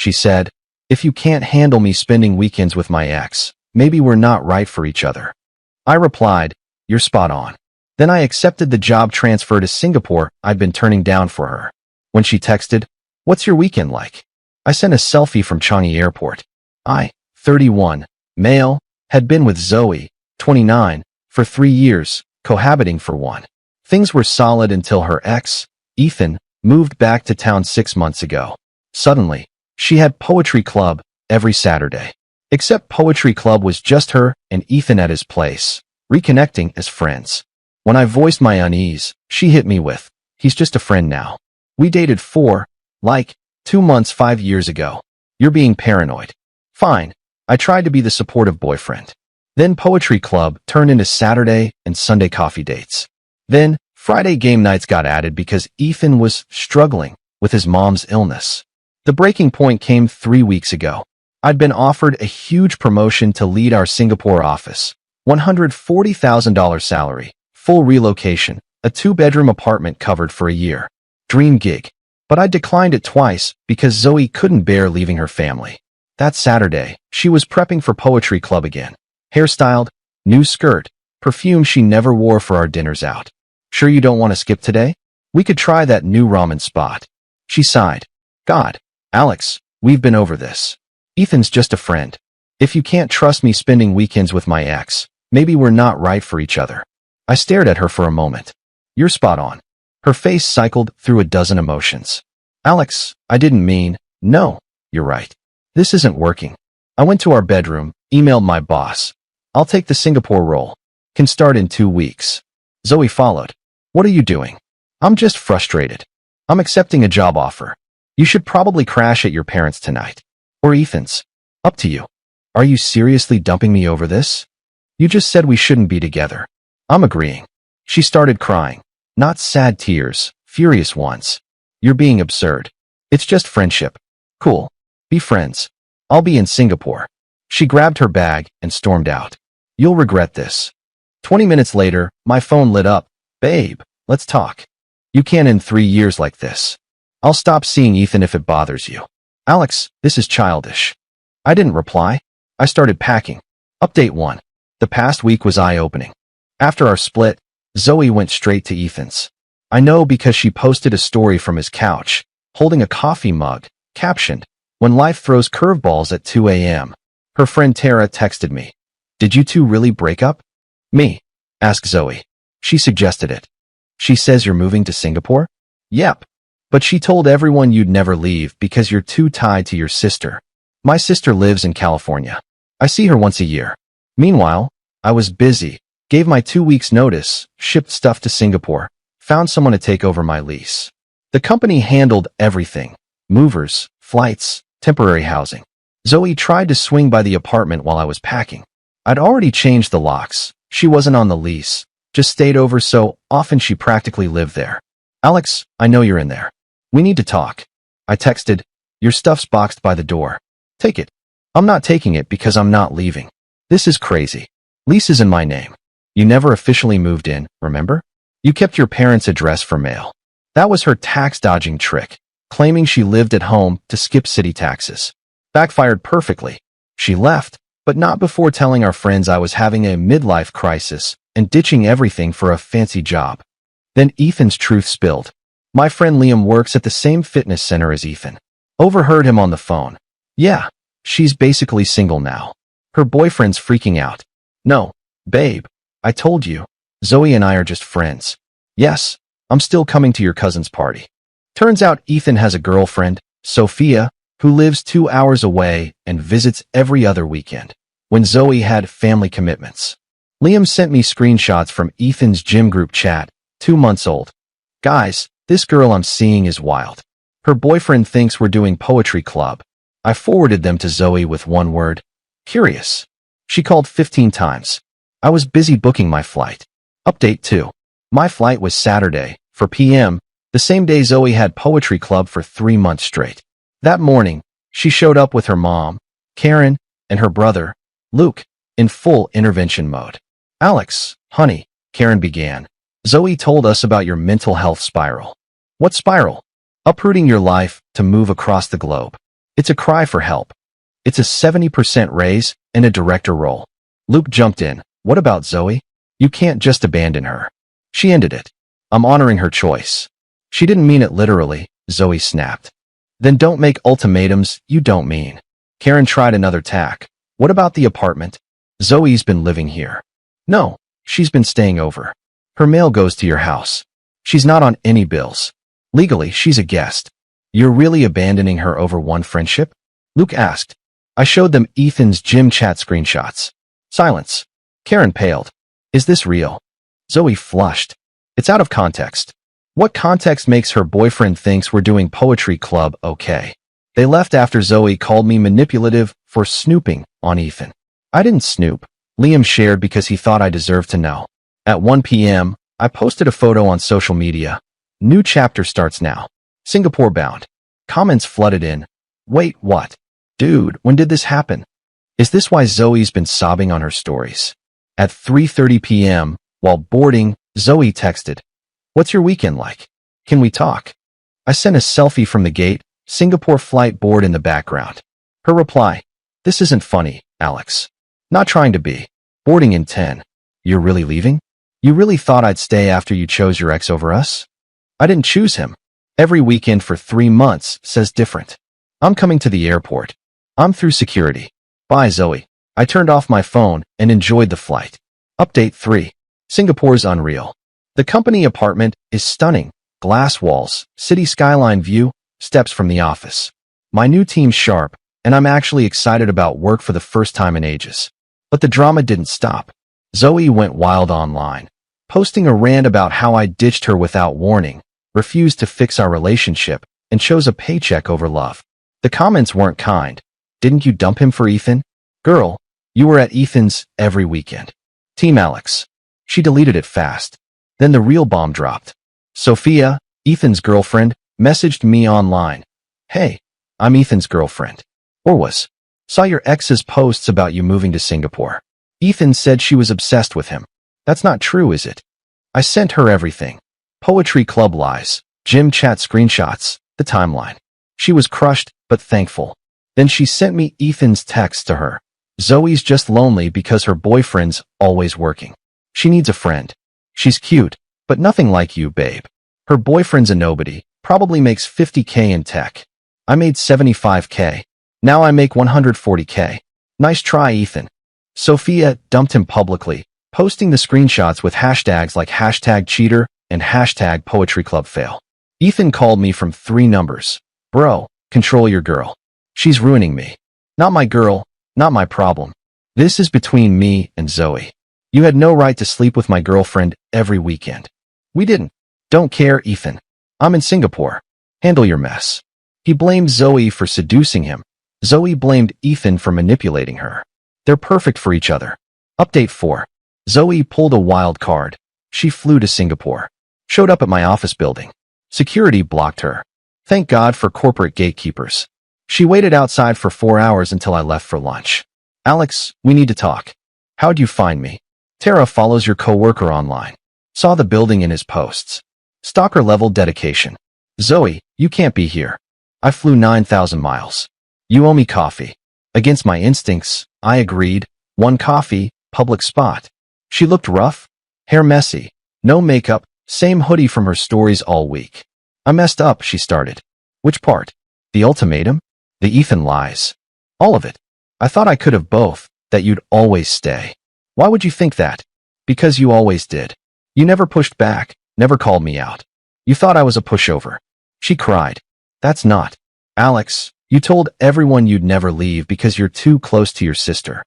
she said. If you can't handle me spending weekends with my ex, maybe we're not right for each other. I replied, you're spot on. Then I accepted the job transfer to Singapore I'd been turning down for her. When she texted, what's your weekend like? I sent a selfie from Changi Airport. I, 31, male, had been with Zoe, 29, for 3 years, cohabiting for 1. Things were solid until her ex, Ethan, moved back to town 6 months ago. Suddenly, she had poetry club every Saturday. Except poetry club was just her and Ethan at his place, reconnecting as friends. When I voiced my unease, she hit me with, he's just a friend now. We dated for, 2 months 5 years ago. You're being paranoid. Fine. I tried to be the supportive boyfriend. Then poetry club turned into Saturday and Sunday coffee dates. Then Friday game nights got added because Ethan was struggling with his mom's illness. The breaking point came 3 weeks ago. I'd been offered a huge promotion to lead our Singapore office, $140,000 salary, full relocation, a 2-bedroom apartment covered for a year. Dream gig. But I declined it twice because Zoe couldn't bear leaving her family. That Saturday, she was prepping for poetry club again. Hairstyled, new skirt, perfume she never wore for our dinners out. Sure you don't want to skip today? We could try that new ramen spot. She sighed. God, Alex, we've been over this. Ethan's just a friend. If you can't trust me spending weekends with my ex, maybe we're not right for each other. I stared at her for a moment. You're spot on. Her face cycled through a dozen emotions. Alex, I didn't mean, no, you're right. This isn't working. I went to our bedroom, emailed my boss. I'll take the Singapore role. Can start in 2 weeks. Zoe followed. What are you doing? I'm just frustrated. I'm accepting a job offer. You should probably crash at your parents' tonight. Or Ethan's. Up to you. Are you seriously dumping me over this? You just said we shouldn't be together. I'm agreeing. She started crying. Not sad tears, furious ones. You're being absurd. It's just friendship. Cool. Be friends. I'll be in Singapore. She grabbed her bag and stormed out. You'll regret this. 20 minutes later, my phone lit up. Babe, let's talk. You can't end 3 years like this. I'll stop seeing Ethan if it bothers you. Alex, this is childish. I didn't reply. I started packing. Update 1. The past week was eye-opening. After our split, Zoe went straight to Ethan's. I know because she posted a story from his couch, holding a coffee mug, captioned, "When life throws curveballs at 2 a.m. Her friend Tara texted me. Did you two really break up? Me? Asked Zoe. She suggested it. She says you're moving to Singapore? Yep. But she told everyone you'd never leave because you're too tied to your sister. My sister lives in California. I see her once a year. Meanwhile, I was busy, gave my 2 weeks notice, shipped stuff to Singapore, found someone to take over my lease. The company handled everything. Movers, flights, temporary housing. Zoe tried to swing by the apartment while I was packing. I'd already changed the locks. She wasn't on the lease. Just stayed over so often she practically lived there. Alex, I know you're in there. We need to talk. I texted, your stuff's boxed by the door. Take it. I'm not taking it because I'm not leaving. This is crazy. Lease is in my name. You never officially moved in, remember? You kept your parents' address for mail. That was her tax-dodging trick, claiming she lived at home to skip city taxes. Backfired perfectly. She left, but not before telling our friends I was having a midlife crisis and ditching everything for a fancy job. Then Ethan's truth spilled. My friend Liam works at the same fitness center as Ethan. Overheard him on the phone. Yeah, she's basically single now. Her boyfriend's freaking out. No, babe, I told you. Zoe and I are just friends. Yes, I'm still coming to your cousin's party. Turns out Ethan has a girlfriend, Sophia, who lives 2 hours away and visits every other weekend, when Zoe had family commitments. Liam sent me screenshots from Ethan's gym group chat, 2 months old. Guys, this girl I'm seeing is wild. Her boyfriend thinks we're doing poetry club. I forwarded them to Zoe with one word. Curious. She called 15 times. I was busy booking my flight. Update 2. My flight was Saturday, 4 p.m., the same day Zoe had poetry club for 3 months straight. That morning, she showed up with her mom, Karen, and her brother, Luke, in full intervention mode. Alex, honey, Karen began. Zoe told us about your mental health spiral. What spiral? Uprooting your life to move across the globe. It's a cry for help. It's a 70% raise and a director role. Luke jumped in. What about Zoe? You can't just abandon her. She ended it. I'm honoring her choice. She didn't mean it literally, Zoe snapped. Then don't make ultimatums you don't mean. Karen tried another tack. What about the apartment? Zoe's been living here. No, she's been staying over. Her mail goes to your house. She's not on any bills. Legally, she's a guest. You're really abandoning her over one friendship? Luke asked. I showed them Ethan's gym chat screenshots. Silence. Karen paled. Is this real? Zoe flushed. It's out of context. What context makes her boyfriend thinks we're doing poetry club okay? They left after Zoe called me manipulative for snooping on Ethan. I didn't snoop. Liam shared because he thought I deserved to know. At 1 p.m., I posted a photo on social media. New chapter starts now. Singapore bound. Comments flooded in. Wait, what? Dude, when did this happen? Is this why Zoe's been sobbing on her stories? At 3:30 p.m., while boarding, Zoe texted, What's your weekend like? Can we talk? I sent a selfie from the gate, Singapore flight board in the background. Her reply, This isn't funny, Alex. Not trying to be. Boarding in 10. You're really leaving? You really thought I'd stay after you chose your ex over us? I didn't choose him. Every weekend for 3 months says different. I'm coming to the airport. I'm through security. Bye, Zoe. I turned off my phone and enjoyed the flight. Update 3. Singapore's unreal. The company apartment is stunning. Glass walls, city skyline view, steps from the office. My new team's sharp, and I'm actually excited about work for the first time in ages. But the drama didn't stop. Zoe went wild online, posting a rant about how I ditched her without warning, refused to fix our relationship, and chose a paycheck over love. The comments weren't kind. Didn't you dump him for Ethan? Girl, you were at Ethan's every weekend. Team Alex. She deleted it fast. Then the real bomb dropped. Sophia, Ethan's girlfriend, messaged me online. Hey, I'm Ethan's girlfriend. Or was. Saw your ex's posts about you moving to Singapore. Ethan said she was obsessed with him. That's not true, is it? I sent her everything. Poetry club lies, gym chat screenshots, the timeline. She was crushed, but thankful. Then she sent me Ethan's text to her. Zoe's just lonely because her boyfriend's always working. She needs a friend. She's cute, but nothing like you, babe. Her boyfriend's a nobody, probably makes 50K in tech. I made 75K. Now I make 140K. Nice try, Ethan. Sophia dumped him publicly, posting the screenshots with hashtags like #cheater and #poetryclubfail. Ethan called me from 3 numbers. Bro, control your girl. She's ruining me. Not my girl, not my problem. This is between me and Zoe. You had no right to sleep with my girlfriend every weekend. We didn't. Don't care, Ethan. I'm in Singapore. Handle your mess. He blamed Zoe for seducing him. Zoe blamed Ethan for manipulating her. They're perfect for each other. Update 4. Zoe pulled a wild card. She flew to Singapore. Showed up at my office building. Security blocked her. Thank God for corporate gatekeepers. She waited outside for 4 hours until I left for lunch. Alex, we need to talk. How'd you find me? Tara follows your coworker online. Saw the building in his posts. Stalker-level dedication. Zoe, you can't be here. I flew 9,000 miles. You owe me coffee. Against my instincts, I agreed. 1 coffee, public spot. She looked rough. Hair messy. No makeup. Same hoodie from her stories all week. I messed up, she started. Which part? The ultimatum? The Ethan lies. All of it. I thought I could have both, that you'd always stay. Why would you think that? Because you always did. You never pushed back, never called me out. You thought I was a pushover. She cried. That's not. Alex, you told everyone you'd never leave because you're too close to your sister.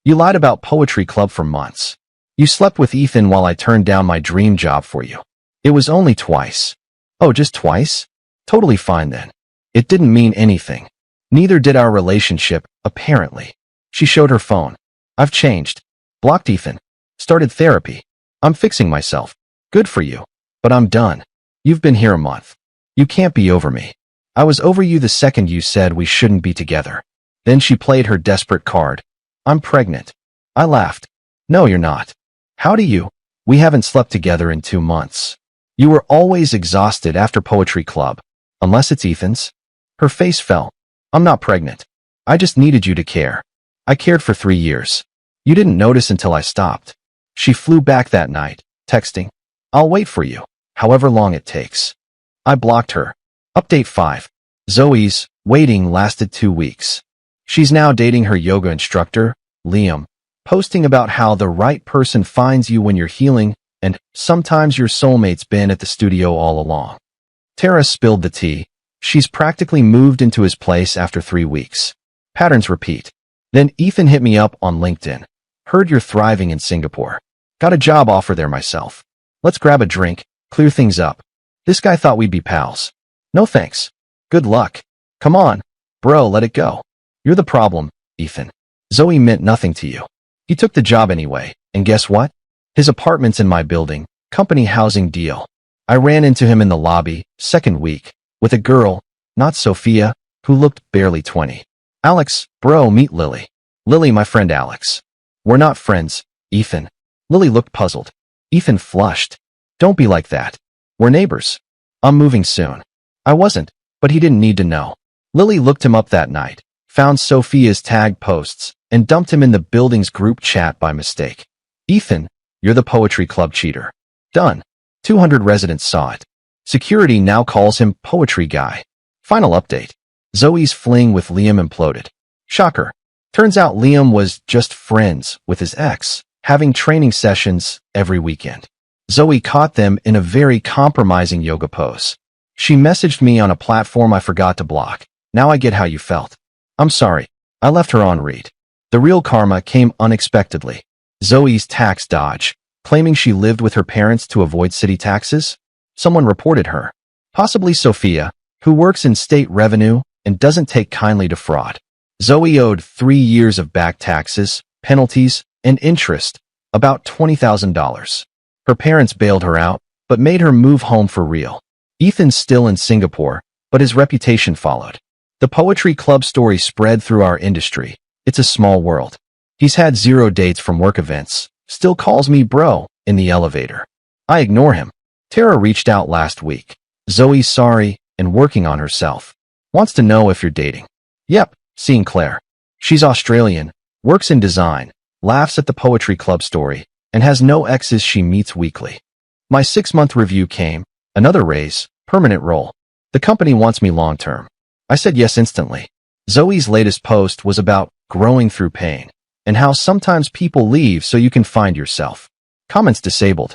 You lied about Poetry Club for months. You slept with Ethan while I turned down my dream job for you. It was only twice. Oh, just twice? Totally fine then. It didn't mean anything. Neither did our relationship, apparently. She showed her phone. I've changed. Blocked Ethan. Started therapy. I'm fixing myself. Good for you. But I'm done. You've been here a month. You can't be over me. I was over you the second you said we shouldn't be together. Then she played her desperate card. I'm pregnant. I laughed. No, you're not. How do you? We haven't slept together in 2 months. You were always exhausted after Poetry Club. Unless it's Ethan's. Her face fell. I'm not pregnant. I just needed you to care. I cared for 3 years. You didn't notice until I stopped. She flew back that night, texting, I'll wait for you, however long it takes. I blocked her. Update 5. Zoe's waiting lasted 2 weeks. She's now dating her yoga instructor, Liam, posting about how the right person finds you when you're healing, and sometimes your soulmate's been at the studio all along. Tara spilled the tea. She's practically moved into his place after 3 weeks. Patterns repeat. Then Ethan hit me up on LinkedIn. Heard you're thriving in Singapore. Got a job offer there myself. Let's grab a drink, clear things up. This guy thought we'd be pals. No thanks. Good luck. Come on. Bro, let it go. You're the problem, Ethan. Zoe meant nothing to you. He took the job anyway, and guess what? His apartment's in my building, company housing deal. I ran into him in the lobby, second week, with a girl, not Sophia, who looked barely 20. Alex, bro, meet Lily. Lily, my friend Alex. We're not friends, Ethan. Lily looked puzzled. Ethan flushed. Don't be like that. We're neighbors. I'm moving soon. I wasn't, but he didn't need to know. Lily looked him up that night, found Sophia's tag posts, and dumped him in the building's group chat by mistake. Ethan, you're the poetry club cheater. Done. 200 residents saw it. Security now calls him Poetry Guy. Final update. Zoe's fling with Liam imploded. Shocker. Turns out Liam was just friends with his ex, having training sessions every weekend. Zoe caught them in a very compromising yoga pose. She messaged me on a platform I forgot to block. Now I get how you felt. I'm sorry. I left her on read. The real karma came unexpectedly. Zoe's tax dodge, claiming she lived with her parents to avoid city taxes. Someone reported her. Possibly Sophia, who works in state revenue and doesn't take kindly to fraud. Zoe owed 3 years of back taxes, penalties, and interest, about $20,000. Her parents bailed her out, but made her move home for real. Ethan's still in Singapore, but his reputation followed. The poetry club story spread through our industry. It's a small world. He's had 0 dates from work events, still calls me bro in the elevator. I ignore him. Tara reached out last week. Zoe's sorry and working on herself. Wants to know if you're dating. Yep, seeing Claire. She's Australian, works in design, laughs at the poetry club story, and has no exes she meets weekly. My 6-month review came, another raise, permanent role. The company wants me long-term. I said yes instantly. Zoe's latest post was about growing through pain, and how sometimes people leave so you can find yourself. Comments disabled.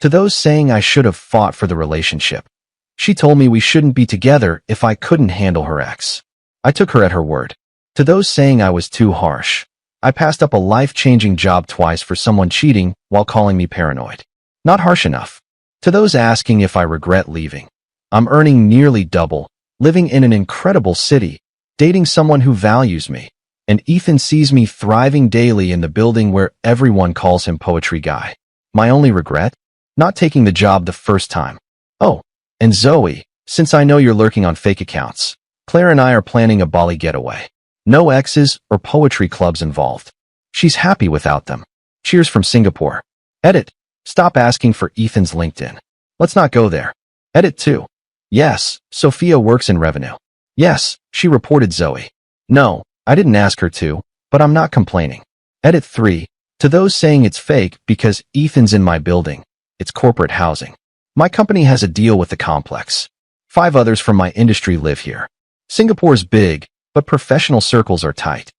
To those saying I should have fought for the relationship. She told me we shouldn't be together if I couldn't handle her ex. I took her at her word. To those saying I was too harsh. I passed up a life-changing job twice for someone cheating while calling me paranoid. Not harsh enough. To those asking if I regret leaving. I'm earning nearly double, living in an incredible city, dating someone who values me, and Ethan sees me thriving daily in the building where everyone calls him Poetry Guy. My only regret? Not taking the job the first time. Oh, and Zoe, since I know you're lurking on fake accounts, Claire and I are planning a Bali getaway. No exes or poetry clubs involved. She's happy without them. Cheers from Singapore. Edit. Stop asking for Ethan's LinkedIn. Let's not go there. Edit 2. Yes, Sophia works in revenue. Yes, she reported Zoe. No, I didn't ask her to, but I'm not complaining. Edit 3. To those saying it's fake because Ethan's in my building, it's corporate housing. My company has a deal with the complex. 5 others from my industry live here. Singapore's big, but professional circles are tight.